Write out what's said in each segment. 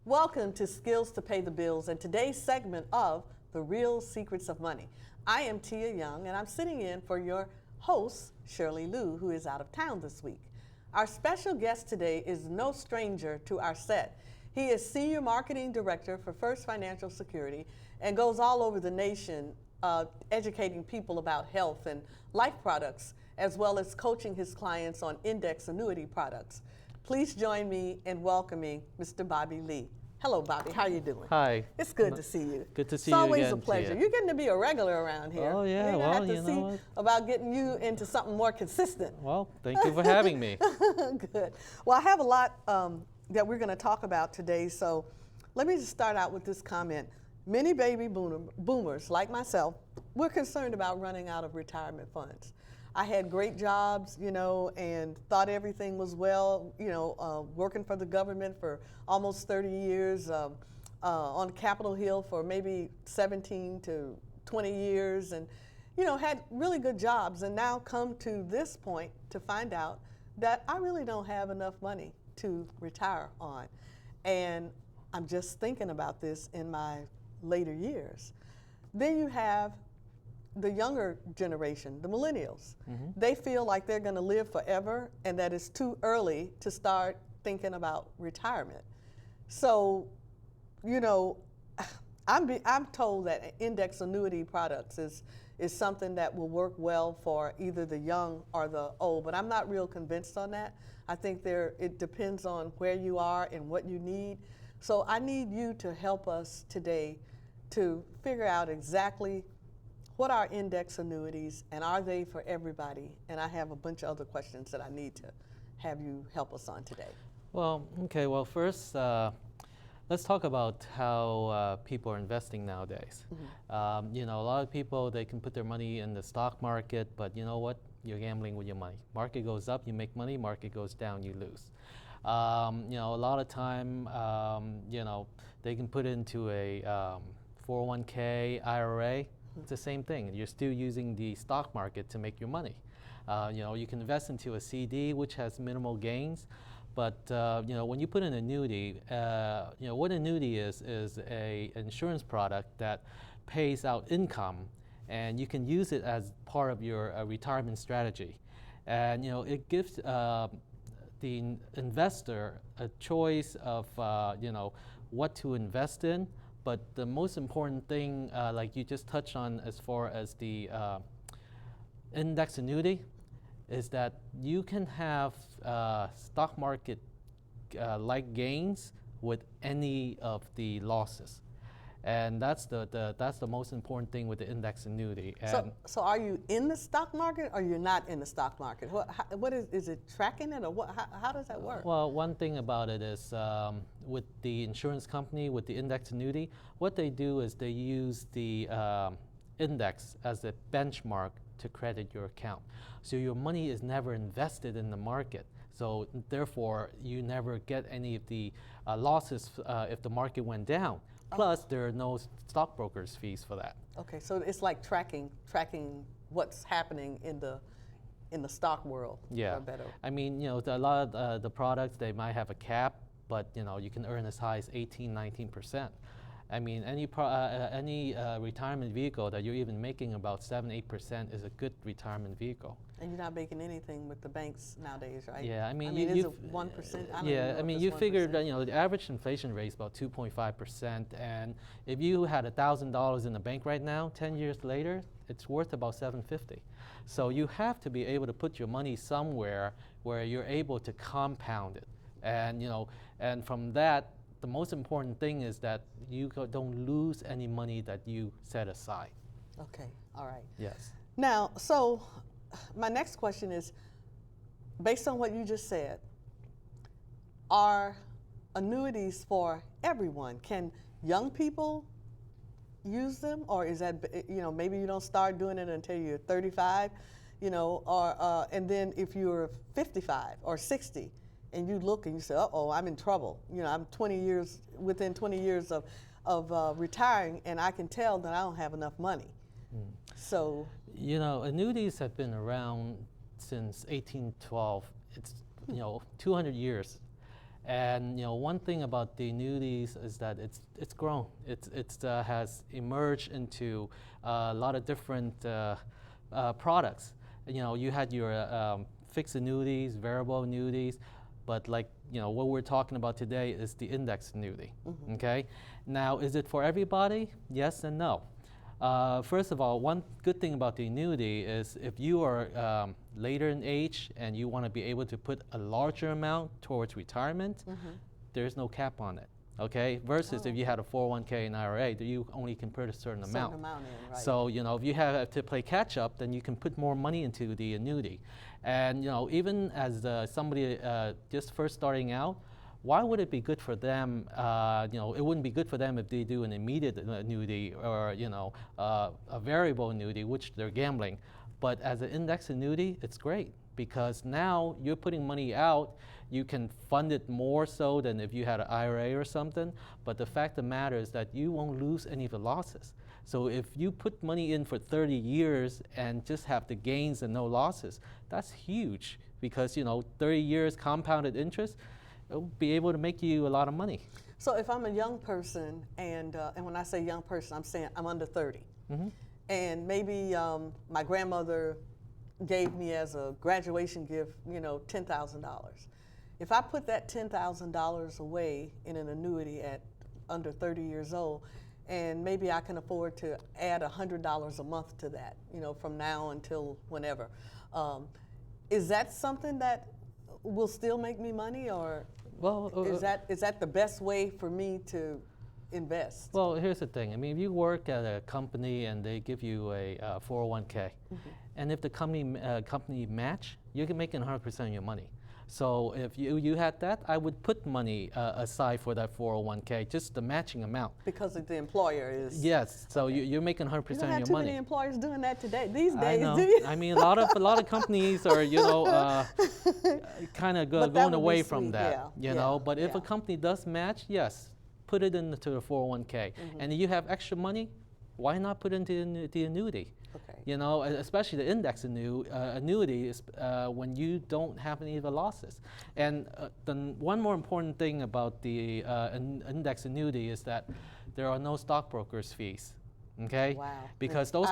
Welcome to Skills to Pay the Bills and today's segment of The Real Secrets of Money. I am Tia Young and I'm sitting in for your host, Shirley Liu, who is out of town this week. Our special guest today is no stranger to our set. He is Senior Marketing Director for First Financial Security and goes all over the nation educating people about health and life products, as well as coaching his clients on index annuity products. Please join me in welcoming Mr. Bobby Lee. Hello, Bobby. How are you doing? Hi. It's good to see you. Good to see you again. It's always a pleasure. Tia. You're getting to be a regular around here. Oh, yeah. We're Well, have to you see know what? about getting you into something more consistent. Well, thank you for having me. Good. Well, I have a lot that we're going to talk about today, so let me just start out with this comment. Many baby boomers, like myself, we're concerned about running out of retirement funds. I had great jobs, and thought everything was well, working for the government for almost 30 years, on Capitol Hill for maybe 17 to 20 years, and, had really good jobs, and now come to this point to find out that I really don't have enough money to retire on. And I'm just thinking about this in my later years. Then you have the younger generation, the millennials. Mm-hmm. They feel like they're going to live forever and that it's too early to start thinking about retirement. So, I'm told that index annuity products is something that will work well for either the young or the old, but I'm not real convinced on that. I think it depends on where you are and what you need. So I need you to help us today to figure out exactly what are index annuities and are they for everybody? And I have a bunch of other questions that I need to have you help us on today. Well, okay. Well, first, let's talk about how people are investing nowadays. Mm-hmm. A lot of people, they can put their money in the stock market, but you know what? You're gambling with your money. Market goes up, you make money. Market goes down, you lose. A lot of time, they can put into a 401k, IRA. It's the same thing. You're still using the stock market to make your money. You can invest into a CD, which has minimal gains. But when you put an annuity, what annuity is a insurance product that pays out income, and you can use it as part of your retirement strategy. And it gives the investor a choice of what to invest in. But the most important thing, like you just touched on as far as the index annuity, is that you can have stock market like gains with any of the losses. And that's the most important thing with the index annuity. And so are you in the stock market or you're not in the stock market? What is it tracking it, or how does that work? Well, one thing about it is with the insurance company, with the index annuity, what they do is they use the index as a benchmark to credit your account. So your money is never invested in the market. So therefore, you never get any of the losses if the market went down. Plus, there are no stockbrokers fees for that. Okay, so it's like tracking what's happening in the stock world. Yeah, I mean, a lot of the products, they might have a cap, but you can earn as high as 18-19%. I mean, any retirement vehicle that you're even making about 7-8% is a good retirement vehicle. And you're not making anything with the banks nowadays, right? Yeah, I mean, is it 1%? Yeah, I mean, you figured that the average inflation rate is about 2.5%, and if you had $1,000 in the bank right now, 10 years later, it's worth about $750. So you have to be able to put your money somewhere where you're able to compound it, and and from that, the most important thing is that you don't lose any money that you set aside. Okay, all right. Yes. Now, so my next question is, based on what you just said, are annuities for everyone? Can young people use them, or is that, maybe you don't start doing it until you're 35, or and then if you're 55 or 60, and you look and you say, uh-oh, I'm in trouble. I'm within 20 years of retiring, and I can tell that I don't have enough money. So, annuities have been around since 1812. It's 200 years, And one thing about the annuities is that it's grown. It's has emerged into a lot of different products. You had your fixed annuities, variable annuities, but what we're talking about today is the index annuity. Okay. Now, is it for everybody? Yes and no. First of all, one good thing about the annuity is if you are later in age and you want to be able to put a larger amount towards retirement, there's no cap on it. Okay, versus if you had a 401k and IRA, you only can put a certain amount. In, right. So if you have to play catch up, then you can put more money into the annuity. And even as somebody just first starting out, why would it be good for them? It wouldn't be good for them if they do an immediate annuity or a variable annuity, which they're gambling. But as an index annuity, it's great because now you're putting money out. You can fund it more so than if you had an IRA or something. But the fact of the matter is that you won't lose any of the losses. So if you put money in for 30 years and just have the gains and no losses, that's huge because 30 years compounded interest, it'll be able to make you a lot of money. So if I'm a young person, and when I say young person, I'm saying I'm under 30, and maybe my grandmother gave me as a graduation gift, $10,000. If I put that $10,000 away in an annuity at under 30 years old, and maybe I can afford to add $100 a month to that, from now until whenever, is that something that will still make me money, or is that the best way for me to invest? Well, here's the thing. I mean, if you work at a company and they give you a 401k, and if the company match, you can make 100% of your money. So if you had that, I would put money aside for that 401k, just the matching amount. Because the employer is. Yes. So you're making 100% of your money. You don't have too many employers doing that today these days, I know. do you? I mean, a lot of companies are kind of going away from that. But if a company does match, yes, put it into the 401k. And if you have extra money, why not put it into the annuity? Okay. Especially the index annuity is when you don't have any of the losses. And the one more important thing about the index annuity is that there are no stockbrokers fees. Okay. Wow. Because those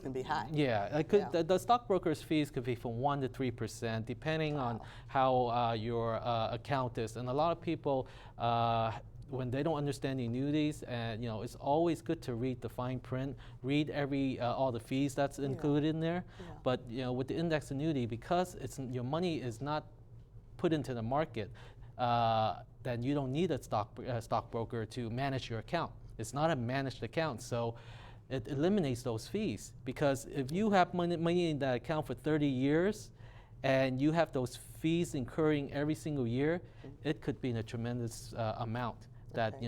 can be high. Yeah. The stockbrokers fees could be from 1% to 3%, depending on how your account is. And a lot of people, when they don't understand the annuities, and it's always good to read the fine print, read all the fees that's included in there. But with the index annuity, because your money is not put into the market, then you don't need a stockbroker to manage your account. It's not a managed account, so it eliminates those fees. Because if you have money in that account for 30 years, and you have those fees incurring every single year, it could be in a tremendous amount that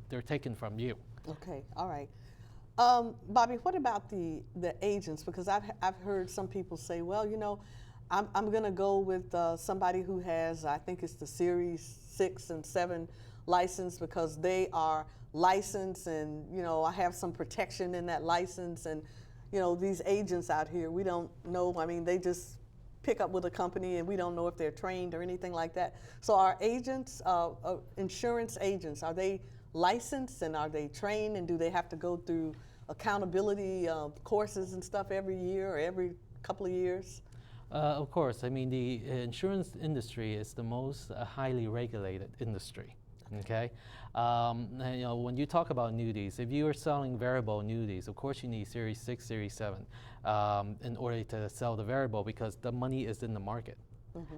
they're taken from you. Okay, all right. Bobby, what about the agents? Because I've heard some people say, well, I'm going to go with somebody who has, I think it's the Series 6 and 7 license, because they are licensed, and I have some protection in that license. And these agents out here, we don't know. I mean, they just pick up with a company, and we don't know if they're trained or anything like that. So our agents, insurance agents, are they licensed and are they trained, and do they have to go through accountability courses and stuff every year or every couple of years? Of course. I mean, the insurance industry is the most highly regulated industry. Okay. When you talk about annuities, if you are selling variable annuities, of course you need Series 6, Series 7 in order to sell the variable, because the money is in the market.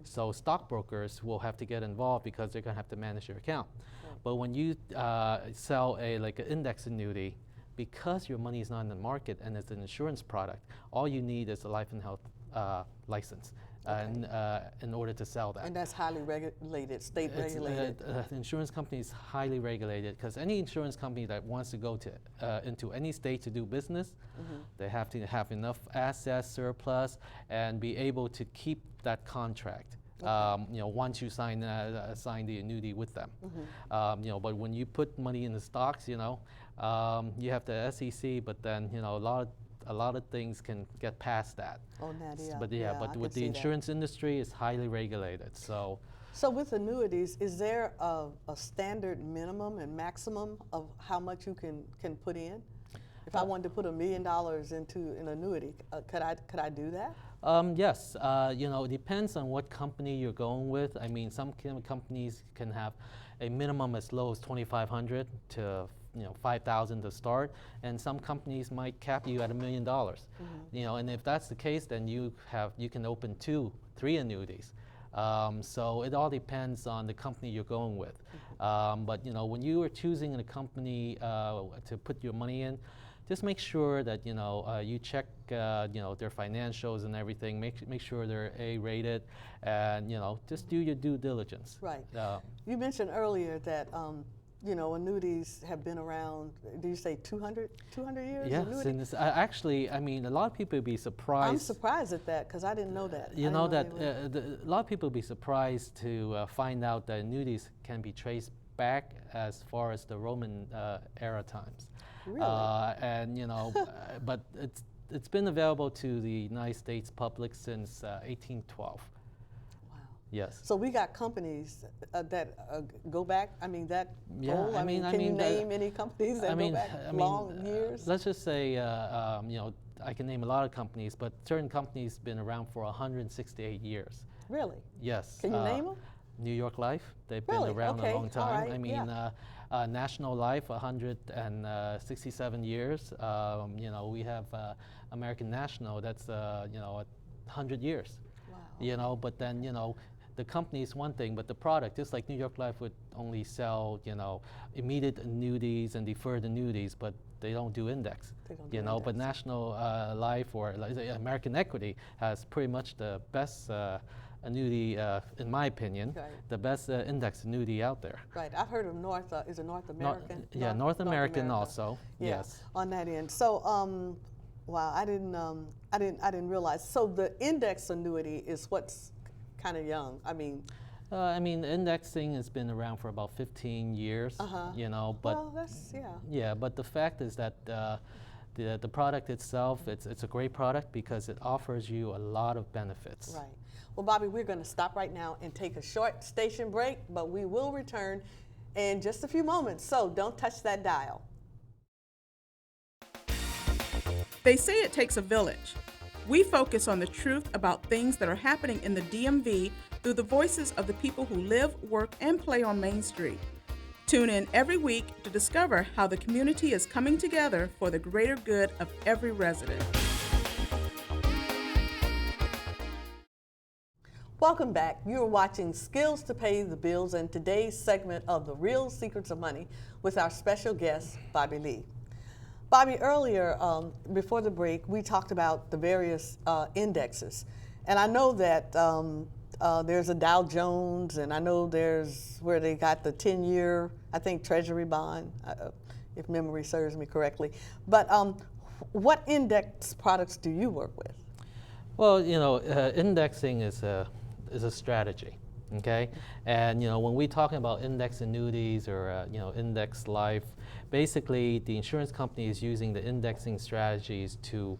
So stockbrokers will have to get involved because they're going to have to manage your account. But when you sell an index annuity, because your money is not in the market and it's an insurance product, all you need is a life and health license. In order to sell that. And that's highly regulated, state regulated. The insurance company is highly regulated, because any insurance company that wants to go into any state to do business, they have to have enough assets, surplus, and be able to keep that contract. Once you sign the annuity with them. But when you put money in the stocks, you have the SEC, but then a lot of things can get past that. Oh, Nadia. But with the insurance industry, it's highly regulated. So So with annuities, is there a standard minimum and maximum of how much you can put in? If I wanted to put $1 million into an annuity, could I do that? Yes, it depends on what company you're going with. I mean, some companies can have a minimum as low as 2,500 to 5,000 to start, and some companies might cap you at $1 million. And if that's the case, then you can open 2, 3 annuities. So it all depends on the company you're going with. But when you are choosing a company to put your money in, just make sure that you check their financials and everything. Make sure they're A-rated, and just do your due diligence. Right. You mentioned earlier that annuities have been around. Do you say 200 years? Yes, annuity? and actually, I mean, a lot of people would be surprised. I'm surprised at that because I didn't know that. A lot of people would be surprised to find out that annuities can be traced back as far as the Roman era times. Really? But it's been available to the United States public since 1812. Wow. Yes. So we got companies that go back. I mean that. Yeah. Old? Can you name any companies that go back long years? Let's just say I can name a lot of companies, but certain companies been around for 168 years. Really? Yes. Can you name them? New York Life, they've Really? been around Okay. a long time. All right. I mean, National Life, 167 years. We have American National, that's 100 years. Wow. But then the company is one thing, but the product, just like New York Life would only sell immediate annuities and deferred annuities, but they don't do index. They don't do index. But National Life or American Equity has pretty much the best annuity, in my opinion, right. the best index annuity out there. Right. I've heard of is it North American? North American America. also. Yeah, yes. On that end. So, wow, I didn't realize. So the index annuity is what's kind of young. I mean, indexing has been around for about 15 years. But well, that's yeah. But the fact is that the product itself, it's a great product because it offers you a lot of benefits. Right. Well, Bobby, we're going to stop right now and take a short station break, but we will return in just a few moments. So don't touch that dial. They say it takes a village. We focus on the truth about things that are happening in the DMV through the voices of the people who live, work, and play on Main Street. Tune in every week to discover how the community is coming together for the greater good of every resident. Welcome back. You're watching Skills to Pay the Bills and today's segment of The Real Secrets of Money with our special guest, Bobby Lee. Bobby, earlier, before the break, we talked about the various indexes. And I know that there's a Dow Jones, and I know there's where they got the 10-year, I think, Treasury bond, if memory serves me correctly. But what index products do you work with? Well, indexing is a strategy, okay? And when we talking about index annuities or index life, basically the insurance company is using the indexing strategies to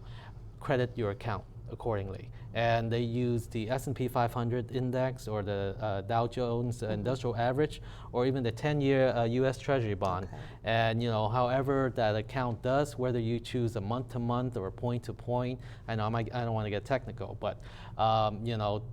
credit your account accordingly. And they use the S&P 500 index or the Dow Jones Industrial Average or even the 10-year US Treasury bond. Okay. And however that account does, whether you choose a month-to-month or a point-to-point, I know I don't want to get technical, but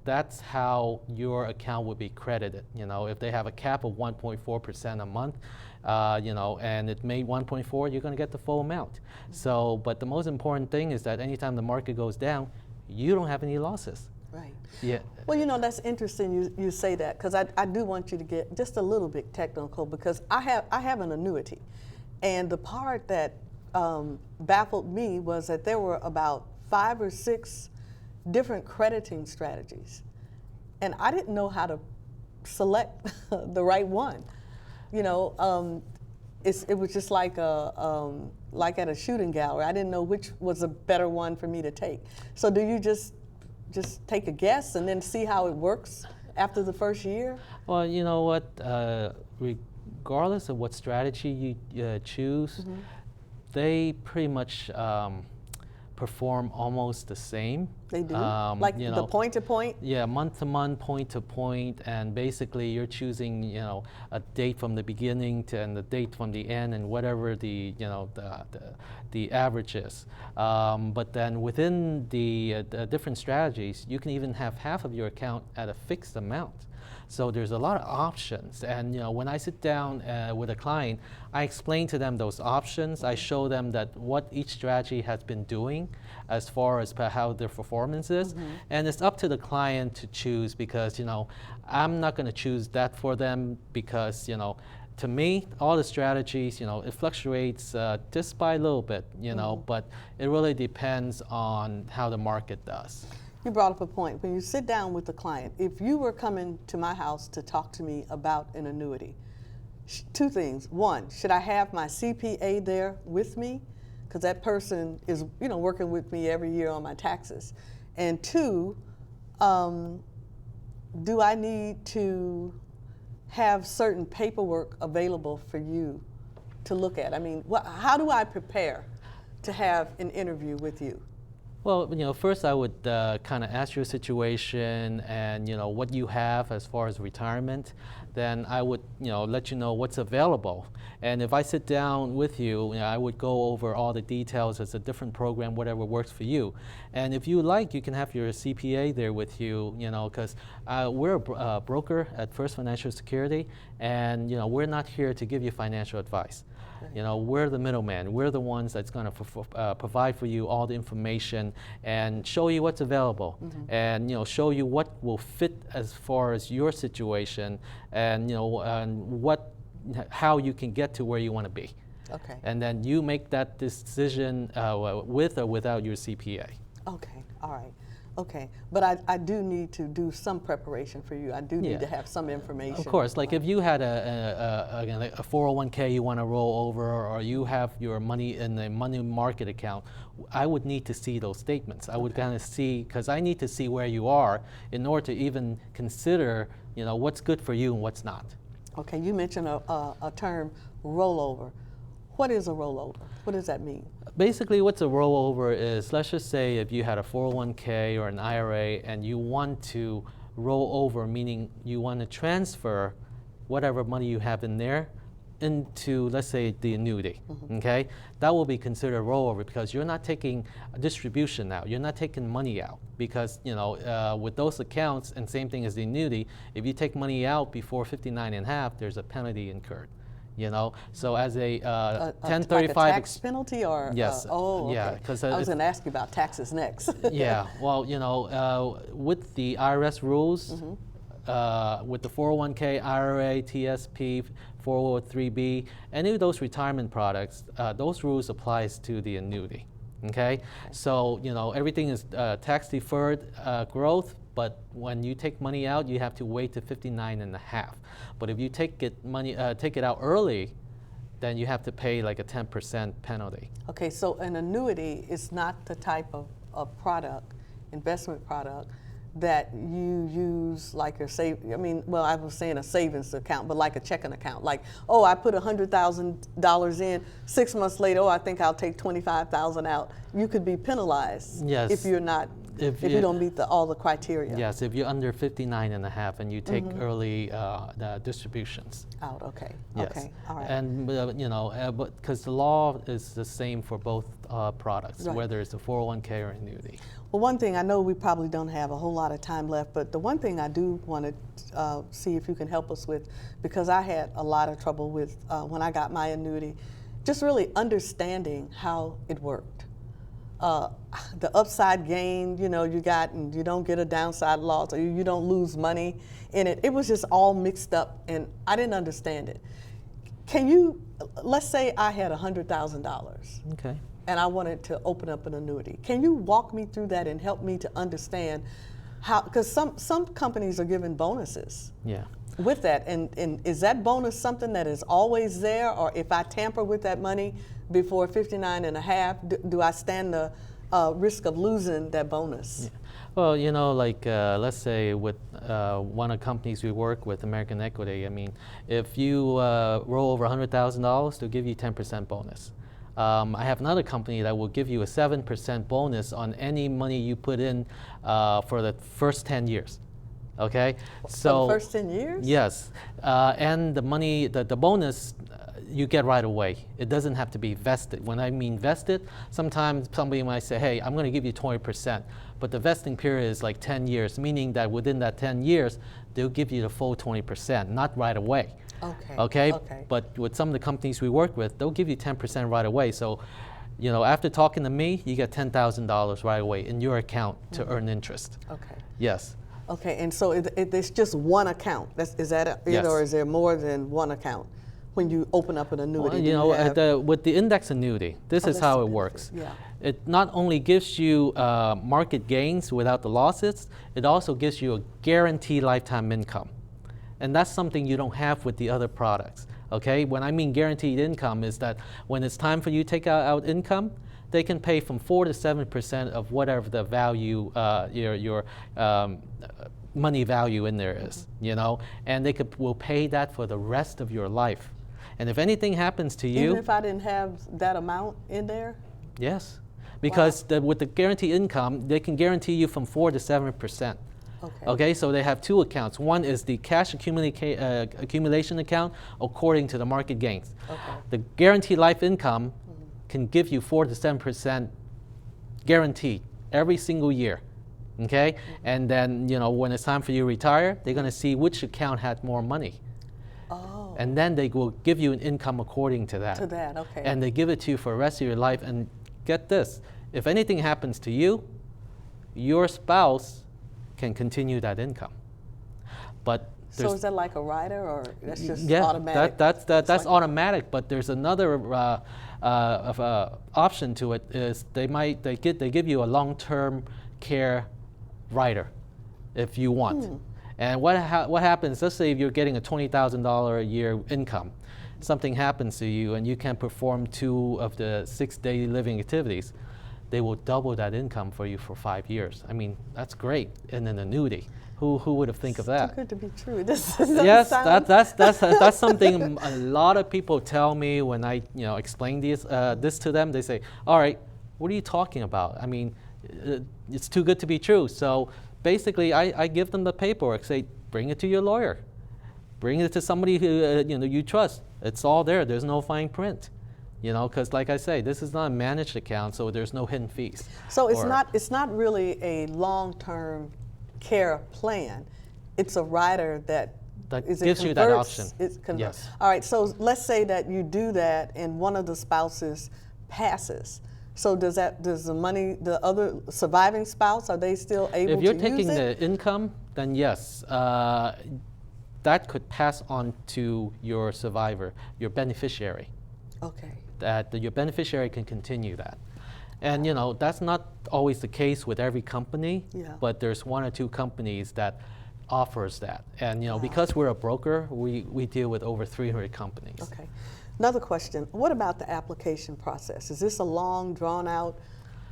that's how your account would be credited. If they have a cap of 1.4% a month, and it made 1.4, you're going to get the full amount. So, but the most important thing is that anytime the market goes down, you don't have any losses. Right. Yeah. Well, that's interesting you say that, because I do want you to get just a little bit technical, because I have an annuity. And the part that baffled me was that there were about 5 or 6 different crediting strategies. And I didn't know how to select the right one. It was just like at a shooting gallery. I didn't know which was a better one for me to take. So do you just take a guess and then see how it works after the first year? Well, you know what? Regardless of what strategy you choose, they pretty much perform almost the same. They do? Like you the know, point to point? Yeah, month to month, point to point, and basically you're choosing, a date from the beginning to and the date from the end, and whatever the average is. But then within the different strategies, you can even have half of your account at a fixed amount. So there's a lot of options, and when I sit down with a client, I explain to them those options. I show them that what each strategy has been doing as far as how their performance is, and it's up to the client to choose, because I'm not going to choose that for them, because to me, all the strategies, it fluctuates just by a little bit, but it really depends on how the market does. You brought up a point. When you sit down with the client, if you were coming to my house to talk to me about an annuity, two things. One, should I have my CPA there with me? Because that person is, working with me every year on my taxes. And two, do I need to have certain paperwork available for you to look at? I mean, how do I prepare to have an interview with you? Well, first I would kind of ask your situation and what you have as far as retirement. Then I would let you know what's available. And if I sit down with you, I would go over all the details. It's a different program, whatever works for you. And if you like, you can have your CPA there with you, because we're a broker at First Financial Security, and we're not here to give you financial advice. We're the middleman. We're the ones that's going to provide for you all the information and show you what's available, and show you what will fit as far as your situation, and how you can get to where you want to be. Okay. And then you make that decision with or without your CPA. Okay. All right. Okay, but I do need to do some preparation for you. I do need to have some information. Of course, like if you had a 401k you want to roll over, or you have your money in a money market account, I would need to see those statements. I would kind of see, because I need to see where you are in order to even consider, what's good for you and what's not. Okay, you mentioned a term, rollover. What is a rollover? What does that mean? Basically, what's a rollover is, let's just say if you had a 401k or an IRA and you want to roll over, meaning you want to transfer whatever money you have in there into, let's say, the annuity, okay? That will be considered a rollover, because you're not taking a distribution out. You're not taking money out, because, with those accounts, and same thing as the annuity, if you take money out before 59 and a half, there's a penalty incurred. So as a 1035 like a tax penalty, or yes, okay. Yeah, because I was going to ask you about taxes next. Yeah, well, with the IRS rules, with the 401k, IRA, TSP, 403b, any of those retirement products, those rules applies to the annuity. Okay, so everything is tax deferred growth. But when you take money out, you have to wait to 59 and a half. But if you take it out early, then you have to pay like a 10% penalty. Okay, so an annuity is not the type of product, investment product, that you use like your I was saying a savings account, but like a checking account. Like, I put $100,000 in, 6 months later, I think I'll take $25,000 out. You could be penalized if you're not. If you don't meet all the criteria. Yes, if you're under 59 and a half and you take early distributions. Out, okay. Yes. Okay, all right. And, because the law is the same for both products, whether it's a 401k or annuity. Well, one thing, I know we probably don't have a whole lot of time left, but the one thing I do want to see if you can help us with, because I had a lot of trouble with when I got my annuity, just really understanding how it worked. The upside gain, you got, and you don't get a downside loss, or you don't lose money in it. It was just all mixed up, and I didn't understand it. Let's say I had $100,000. Okay. And I wanted to open up an annuity. Can you walk me through that and help me to understand how, because some companies are giving bonuses. Yeah. With that, and is that bonus something that is always there, or if I tamper with that money before 59 and a half, do I stand the risk of losing that bonus? Yeah. Well, let's say with one of the companies we work with, American Equity, if you roll over $100,000, they'll give you 10% bonus. I have another company that will give you a 7% bonus on any money you put in for the first 10 years. Okay, so for the first 10 years? Yes, and the money, the bonus, you get right away. It doesn't have to be vested. When I mean vested, sometimes somebody might say, hey, I'm going to give you 20%, but the vesting period is like 10 years, meaning that within that 10 years, they'll give you the full 20%, not right away. Okay. But with some of the companies we work with, they'll give you 10% right away. So, you know, after talking to me, you get $10,000 right away in your account to earn interest. Okay. Yes. Okay, and so it's just one account. Is that it, Yes. or is there more than one account when you open up an annuity? Well, do you know, have- with the index annuity, this is that's how the it works. benefit, yeah. It not only gives you market gains without the losses, it also gives you a guaranteed lifetime income. And that's something you don't have with the other products. Okay, when I mean guaranteed income is that when it's time for you to take out income, they can pay from 4 to 7% of whatever the value, your money value in there is, you know, and they will pay that for the rest of your life. And if anything happens to you, Even if I didn't have that amount in there? yes, because with the guaranteed income, they can guarantee you from 4 to 7%. Okay. Okay, so they have two accounts. One is the cash accumulation account according to the market gains. Okay. The guaranteed life income can give you 4 to 7% guaranteed every single year. Okay, and then, you know, when it's time for you to retire, they're going to see which account had more money. Oh. And then they will give you an income according to that. To that, okay. And they give it to you for the rest of your life. And get this, if anything happens to you, your spouse can continue that income. But So is that like a rider, or that's just yeah, automatic? that's like- automatic. But there's another option to it. Is they give you a long-term care rider if you want. And what happens? Let's say if you're getting a $20,000 a year income, something happens to you and you can perform 2 of the 6 daily living activities, they will double that income for you for 5 years. I mean, that's great in an annuity. Who would have think of that? Too good to be true. This doesn't Yes, sound- that's something a lot of people tell me when I explain this to them. They say, "All right, what are you talking about? I mean, it's too good to be true." So basically, I give them the paperwork. Say, bring it to your lawyer, bring it to somebody who you trust. It's all there. There's no fine print. You know, because like I say, this is not a managed account, so there's no hidden fees. So it's not really a long-term care plan. It's a rider that gives you that option. Yes. All right. So let's say that you do that, and one of the spouses passes. So does the money, the other surviving spouse, are they still able to use it? If you're taking the income, then yes, that could pass on to your survivor, your beneficiary. Okay. That your beneficiary can continue that. And that's not always the case with every company, Yeah. but there's 1 or 2 companies that offers that. And because we're a broker, we deal with over 300 companies. Okay. Another question, what about the application process? Is this a long, drawn-out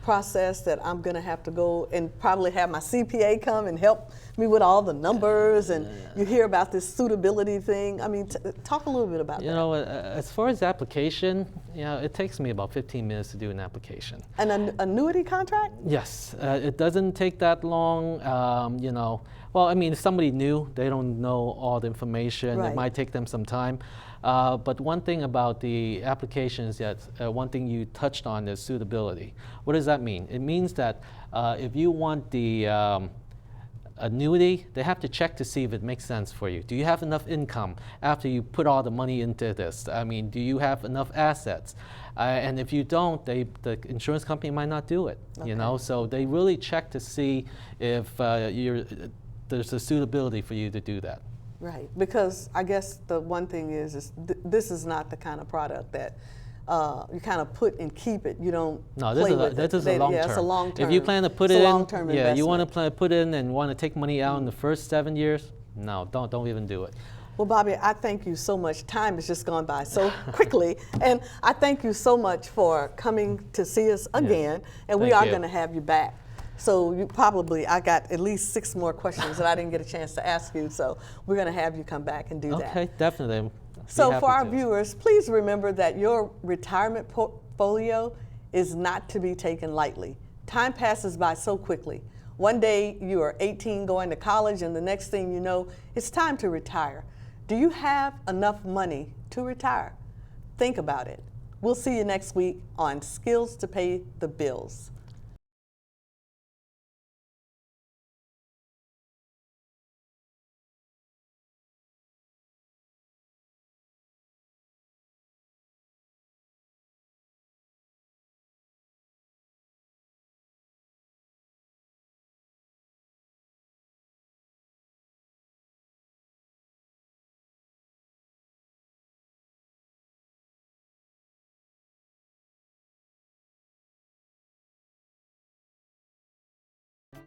process that I'm going to have to go and probably have my CPA come and help me with all the numbers, and you hear about this suitability thing? I mean, talk a little bit about that. As far as application, it takes me about 15 minutes to do an application. An annuity contract? Yes, it doesn't take that long. Well, I mean, if somebody new, they don't know all the information. Right. It might take them some time. But one thing about the application is that one thing you touched on is suitability. What does that mean? It means that if you want the annuity, they have to check to see if it makes sense for you. Do you have enough income after you put all the money into this? I mean, do you have enough assets? And if you don't, the insurance company might not do it. Okay. So they really check to see if there's a suitability for you to do that. Right, because I guess the one thing is this is not the kind of product that you kind of put and keep it. You don't. No, play with this is it. a long term. Yeah, it's a long term. If you plan to put it's it a in, long-term yeah, you want investment. to put in and want to take money out in the first 7 years. No, don't even do it. Well, Bobby, I thank you so much. Time has just gone by so quickly, and I thank you so much for coming to see us again. And we Thank are you. going to have you back. So I got at least 6 more questions that I didn't get a chance to ask you. So we're going to have you come back and do that. Okay, definitely. So for our viewers, please remember that your retirement portfolio is not to be taken lightly. Time passes by so quickly. One day you are 18 going to college, and the next thing you know, it's time to retire. Do you have enough money to retire? Think about it. We'll see you next week on Skills to Pay the Bills.